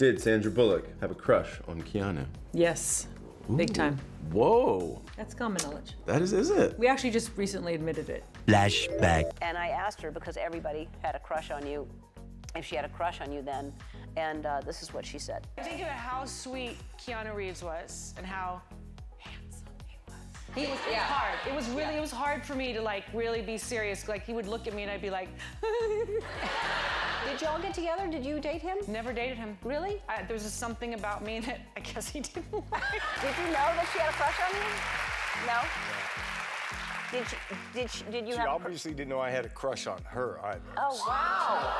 Did Sandra Bullock have a crush on Keanu? Yes, big time. Whoa. That's common knowledge. That is it? We actually just recently admitted it. Flashback. And I asked her, because everybody had a crush on you, if she had a crush on you then, and this is what she said. Think about how sweet Keanu Reeves was and how handsome he was. It was hard. It was really, it was hard for me to like really be serious. Like he would look at me and I'd be like, Did y'all get together? Did you date him? never dated him. Really? There was just something about me that I guess he didn't like. Did you know that she had a crush on you? No? Did you She have obviously didn't know I had a crush on her either. Oh, wow.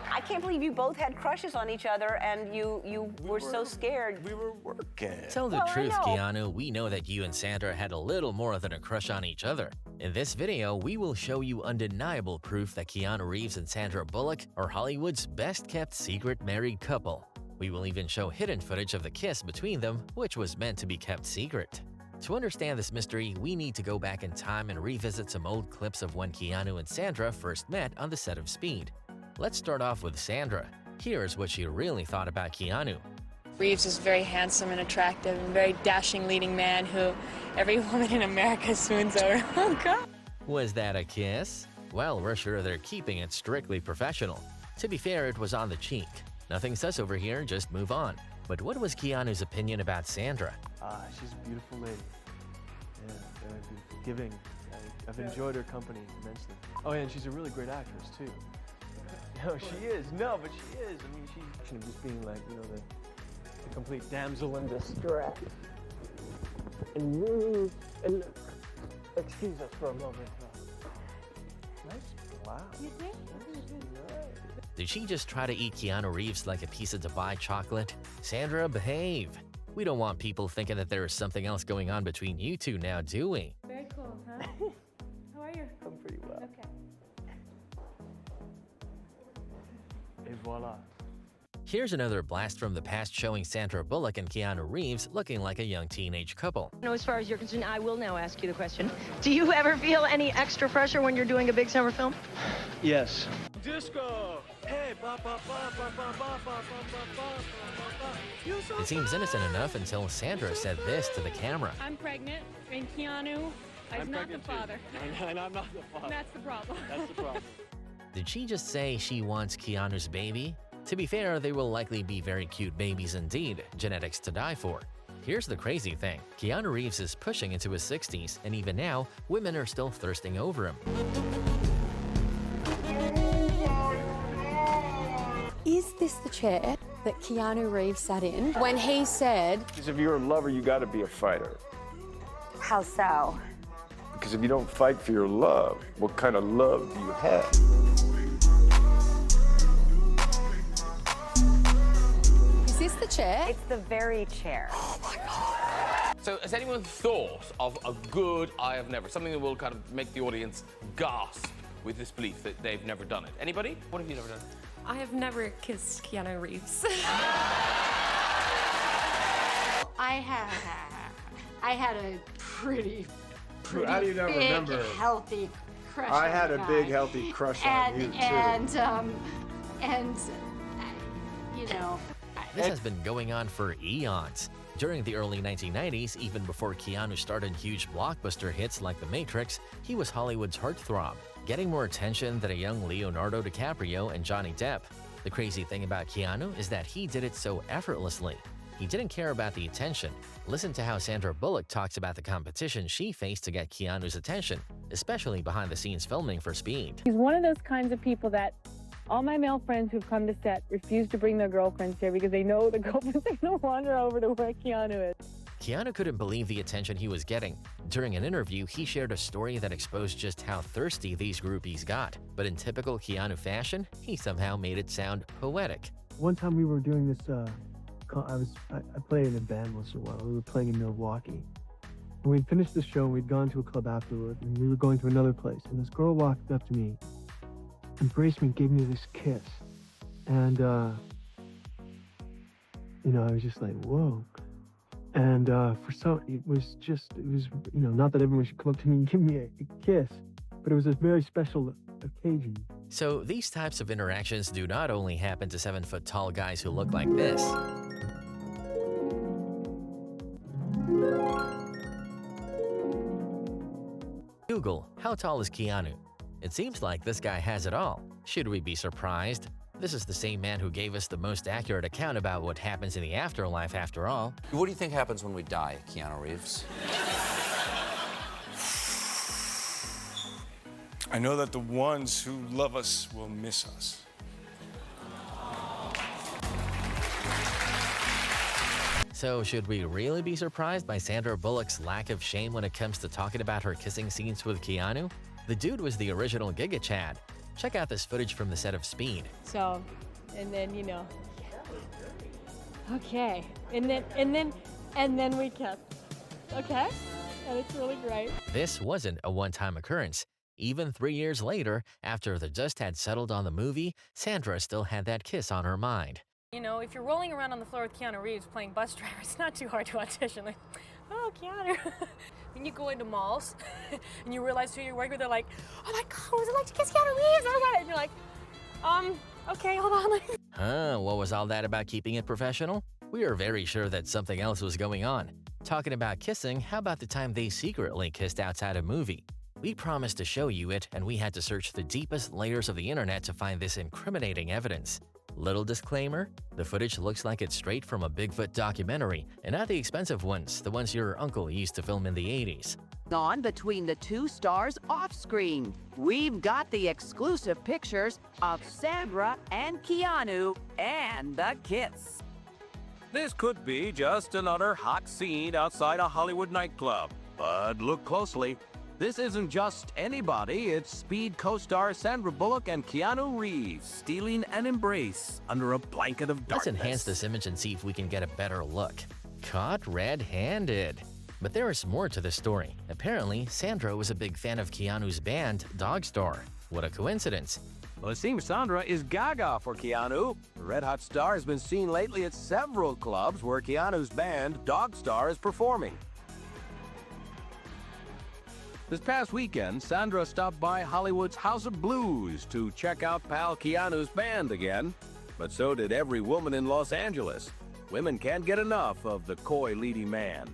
I can't believe you both had crushes on each other and you were so scared. We were working. Tell the Well, I truth, know. Keanu. We know that you and Sandra had a little more than a crush on each other. In this video, we will show you undeniable proof that Keanu Reeves and Sandra Bullock are Hollywood's best-kept secret married couple. We will even show hidden footage of the kiss between them, which was meant to be kept secret. To understand this mystery, we need to go back in time and revisit some old clips of when Keanu and Sandra first met on the set of Speed. Let's start off with Sandra. Here's what she really thought about Keanu. Reeves is very handsome and attractive and very dashing leading man who every woman in America swoons over. Oh, God. Was that a kiss? Well, we're sure they're keeping it strictly professional. To be fair, it was on the cheek. Nothing sus over here, just move on. But what was Keanu's opinion about Sandra? She's a beautiful lady. Yeah, very beautiful. Giving. I've enjoyed her company immensely. Oh, yeah, and she's a really great actress, too. No, she is. No, but she is. I mean, she's just being like, you know, the complete damsel in distress. And excuse us for a moment. Nice blouse. Did she just try to eat Keanu Reeves like a piece of Dubai chocolate? Sandra, behave. We don't want people thinking that there is something else going on between you two now, do we? Very cool, huh? How are you? I'm pretty well. Okay. Et voila. Here's another blast from the past showing Sandra Bullock and Keanu Reeves looking like a young teenage couple. No, as far as you're concerned, I will now ask you the question. Do you ever feel any extra pressure when you're doing a big summer film? Yes. Disco! Hey, ba ba ba ba ba ba ba ba. It seems innocent enough until Sandra said this to the camera. I'm pregnant, and Keanu is not the father. And I'm not the father. That's the problem. That's the problem. Did she just say she wants Keanu's baby? To be fair, they will likely be very cute babies indeed, genetics to die for. Here's the crazy thing. Keanu Reeves is pushing into his 60s, and even now, women are still thirsting over him. Is this the chair that Keanu Reeves sat in when he said, Because if you're a lover, you got to be a fighter. How so? Because if you don't fight for your love, what kind of love do you have? is this the chair? It's the very chair. Oh my God. So has anyone thought of a good I have never, something that will kind of make the audience gasp with disbelief that they've never done it? Anybody? What have you never done? I have never kissed Keanu Reeves. I had a pretty How do you never big, remember? healthy crush I on had the a guy. big, healthy crush on you, too. And you know. This has been going on for eons. During the early 1990s, even before Keanu started huge blockbuster hits like The Matrix, he was Hollywood's heartthrob, getting more attention than a young Leonardo DiCaprio and Johnny Depp. The crazy thing about Keanu is that he did it so effortlessly. He didn't care about the attention. Listen to how Sandra Bullock talks about the competition she faced to get Keanu's attention, especially behind the scenes filming for Speed. He's one of those kinds of people that all my male friends who've come to set refuse to bring their girlfriends here because they know the girlfriends are going to wander over to where Keanu is. Keanu couldn't believe the attention he was getting. During an interview, he shared a story that exposed just how thirsty these groupies got. But in typical Keanu fashion, he somehow made it sound poetic. One time we were doing this, I played in a band once in a while. We were playing in Milwaukee. And we'd finished the show and we'd gone to a club afterward and we were going to another place. And this girl walked up to me, embraced me, gave me this kiss. And, you know, I was just like, whoa. And it was, you know, not that everyone should come up to me and give me a kiss, but it was a very special occasion. So these types of interactions do not only happen to 7-foot-tall guys who look like this. Google, how tall is Keanu? It seems like this guy has it all. Should we be surprised? This is the same man who gave us the most accurate account about what happens in the afterlife after all. What do you think happens when we die, Keanu Reeves? I know that the ones who love us will miss us. So should we really be surprised by Sandra Bullock's lack of shame when it comes to talking about her kissing scenes with Keanu? The dude was the original Giga Chad. Check out this footage from the set of Speed. So, and then, you know, okay. And then we kissed. Okay? And it's really great. This wasn't a one-time occurrence. Even 3 years later, after the dust had settled on the movie, Sandra still had that kiss on her mind. You know, if you're rolling around on the floor with Keanu Reeves playing bus driver, it's not too hard to audition. Like, oh, Keanu. Then you go into malls and you realize who you're working with. They're like, oh my God, what was it like to kiss Keanu Reeves? Oh my God. And you're like, okay, hold on. What was all that about keeping it professional? We are very sure that something else was going on. Talking about kissing, how about the time they secretly kissed outside a movie? We promised to show you it, and we had to search the deepest layers of the internet to find this incriminating evidence. Little disclaimer, the footage looks like it's straight from a Bigfoot documentary, and not the expensive ones, the ones your uncle used to film in the 80s. On between the two stars off-screen, we've got the exclusive pictures of Sandra and Keanu and the kiss. This could be just another hot scene outside a Hollywood nightclub, but look closely. This isn't just anybody, it's Speed co-star Sandra Bullock and Keanu Reeves stealing an embrace under a blanket of darkness. Let's enhance this image and see if we can get a better look. Caught red-handed. But there is more to the story. Apparently, Sandra was a big fan of Keanu's band, Dog Star. What a coincidence. Well, it seems Sandra is gaga for Keanu. The Red Hot star has been seen lately at several clubs where Keanu's band, Dog Star, is performing. This past weekend, Sandra stopped by Hollywood's House of Blues to check out pal Keanu's band again. But so did every woman in Los Angeles. Women can't get enough of the coy leading man.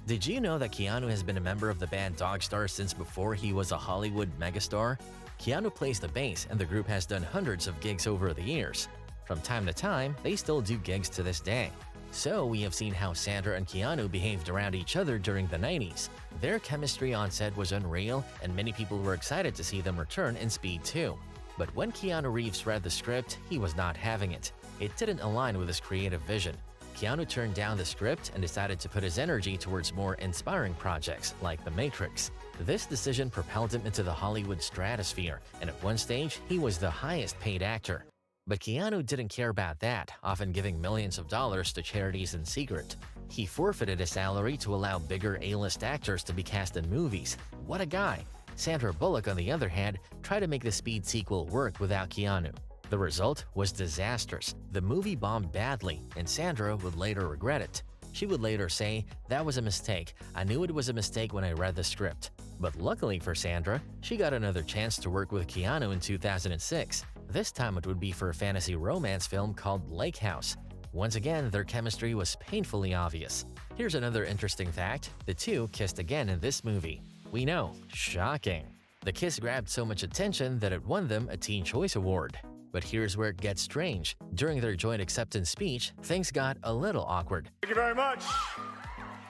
Did you know that Keanu has been a member of the band Dog Star since before he was a Hollywood megastar? Keanu plays the bass, and the group has done hundreds of gigs over the years. From time to time, they still do gigs to this day. So we have seen how Sandra and Keanu behaved around each other during the 90s. Their chemistry on set was unreal, and many people were excited to see them return in Speed 2. But when Keanu Reeves read the script, he was not having it. It didn't align with his creative vision. Keanu turned down the script and decided to put his energy towards more inspiring projects like The Matrix. This decision propelled him into the Hollywood stratosphere, and at one stage, he was the highest paid actor. But Keanu didn't care about that, often giving millions of dollars to charities in secret. He forfeited his salary to allow bigger A-list actors to be cast in movies. What a guy! Sandra Bullock, on the other hand, tried to make the Speed sequel work without Keanu. The result was disastrous. The movie bombed badly, and Sandra would later regret it. She would later say, "That was a mistake. I knew it was a mistake when I read the script." But luckily for Sandra, she got another chance to work with Keanu in 2006. This time it would be for a fantasy romance film called Lake House. Once again, their chemistry was painfully obvious. Here's another interesting fact. The two kissed again in this movie. We know, shocking. The kiss grabbed so much attention that it won them a Teen Choice Award. But here's where it gets strange. During their joint acceptance speech, things got a little awkward. Thank you very much.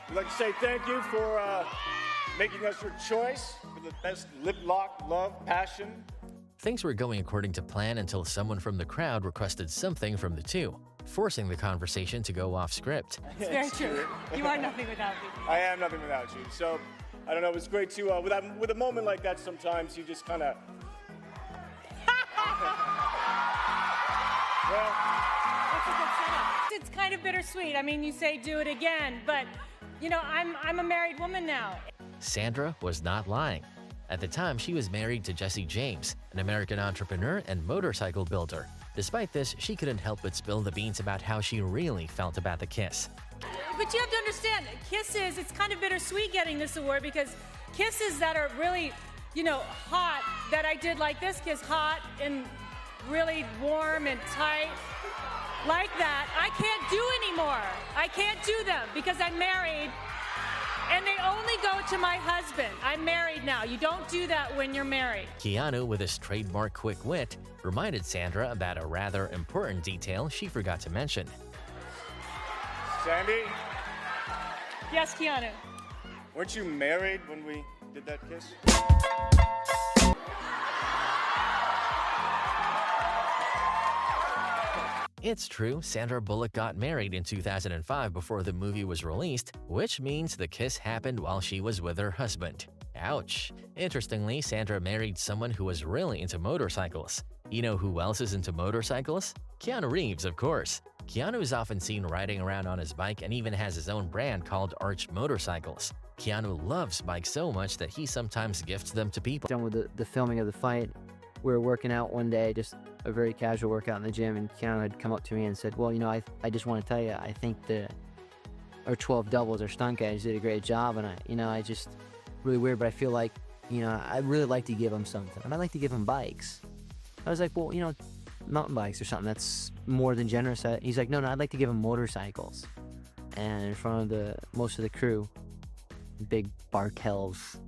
We'd like to say thank you for making us your choice for the best lip lock, love, passion. Things were going according to plan until someone from the crowd requested something from the two, forcing the conversation to go off script. It's very true. You are nothing without me. I am nothing without you. So, I don't know, it's great to, with a moment like that sometimes you just kind of... Well, that's a good setup. It's kind of bittersweet. I mean, you say do it again, but, you know, I'm a married woman now. Sandra was not lying. At the time, she was married to Jesse James, an American entrepreneur and motorcycle builder. Despite this, she couldn't help but spill the beans about how she really felt about the kiss. But you have to understand, kisses, it's kind of bittersweet getting this award because kisses that are really, you know, hot, that I did like this kiss, hot and really warm and tight, like that, I can't do anymore. I can't do them because I'm married, and they only go to my husband. I'm married now. You don't do that when you're married. Keanu, with his trademark quick wit, reminded Sandra about a rather important detail she forgot to mention. Sandy, Yes, Keanu. weren't you married when we did that kiss? It's true, Sandra Bullock got married in 2005 before the movie was released, which means the kiss happened while she was with her husband. Ouch. Interestingly, Sandra married someone who was really into motorcycles. You know who else is into motorcycles? Keanu Reeves, of course. Keanu is often seen riding around on his bike and even has his own brand called Arch Motorcycles. Keanu loves bikes so much that he sometimes gifts them to people. Done with the filming of the fight, we were working out one day, just a very casual workout in the gym, and Keanu had come up to me and said, well, you know, I just want to tell you, I think our 12 doubles, our stunt guys did a great job, and I just, really weird, but I feel like, I'd really like to give them something, and I'd like to give them bikes. I was like, well, mountain bikes or something, that's more than generous. He's like, no, I'd like to give them motorcycles. And in front of most of the crew, big Bartels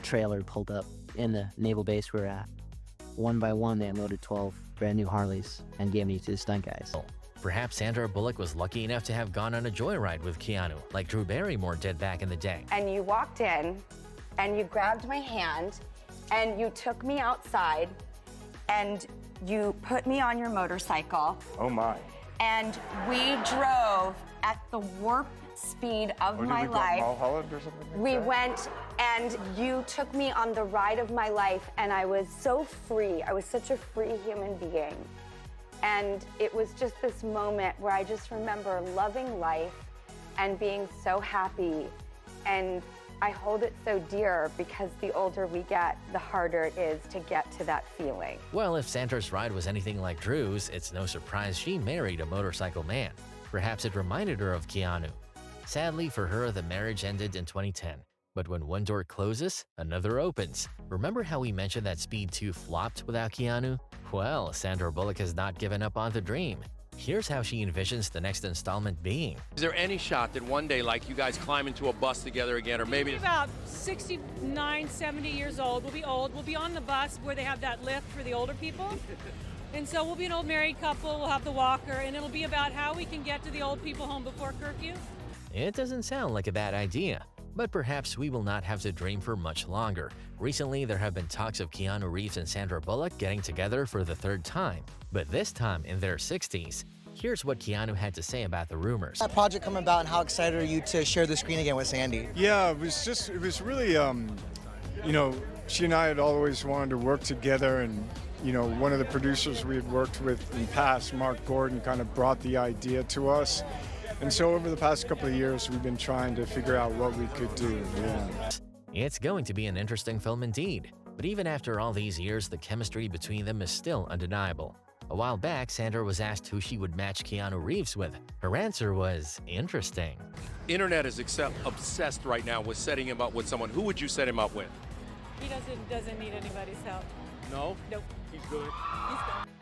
trailer pulled up in the naval base we're at. One by one, they unloaded 12 brand new Harleys and gave me to the stunt guys. Perhaps Sandra Bullock was lucky enough to have gone on a joyride with Keanu, like Drew Barrymore did back in the day. And you walked in, and you grabbed my hand, and you took me outside, and you put me on your motorcycle. Oh my. And we drove at the warp speed of my life. Mulholland or something like We that? went, and you took me on the ride of my life, and I was so free. I was such a free human being. And it was just this moment where I just remember loving life and being so happy. And I hold it so dear because the older we get, the harder it is to get to that feeling. Well, if Sandra's ride was anything like Drew's, it's no surprise she married a motorcycle man. Perhaps it reminded her of Keanu. Sadly for her, the marriage ended in 2010. But when one door closes, another opens. Remember how we mentioned that Speed 2 flopped without Keanu? Well, Sandra Bullock has not given up on the dream. Here's how she envisions the next installment being. Is there any shot that one day, like, you guys climb into a bus together again, or maybe... We'll be about 69, 70 years old. We'll be old. We'll be on the bus where they have that lift for the older people. And so we'll be an old married couple. We'll have the walker, and it'll be about how we can get to the old people home before curfew. It doesn't sound like a bad idea. But perhaps we will not have to dream for much longer. Recently, there have been talks of Keanu Reeves and Sandra Bullock getting together for the third time, but this time in their 60s. Here's what Keanu had to say about the rumors. That project come about, and how excited are you to share the screen again with Sandy? Yeah, it was really, she and I had always wanted to work together, and, one of the producers we had worked with in the past, Mark Gordon, kind of brought the idea to us. And so over the past couple of years, we've been trying to figure out what we could do. Yeah. It's going to be an interesting film indeed. But even after all these years, the chemistry between them is still undeniable. A while back, Sandra was asked who she would match Keanu Reeves with. Her answer was interesting. Internet is obsessed right now with setting him up with someone. Who would you set him up with? He doesn't need anybody's help. No? Nope. He's good. He's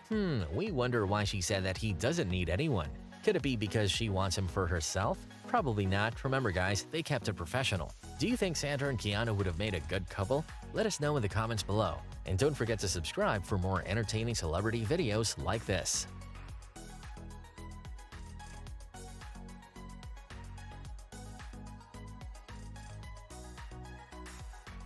good. We wonder why she said that he doesn't need anyone. Could it be because she wants him for herself? Probably not. Remember guys, they kept it professional. Do you think Sandra and Keanu would have made a good couple? Let us know in the comments below. And don't forget to subscribe for more entertaining celebrity videos like this.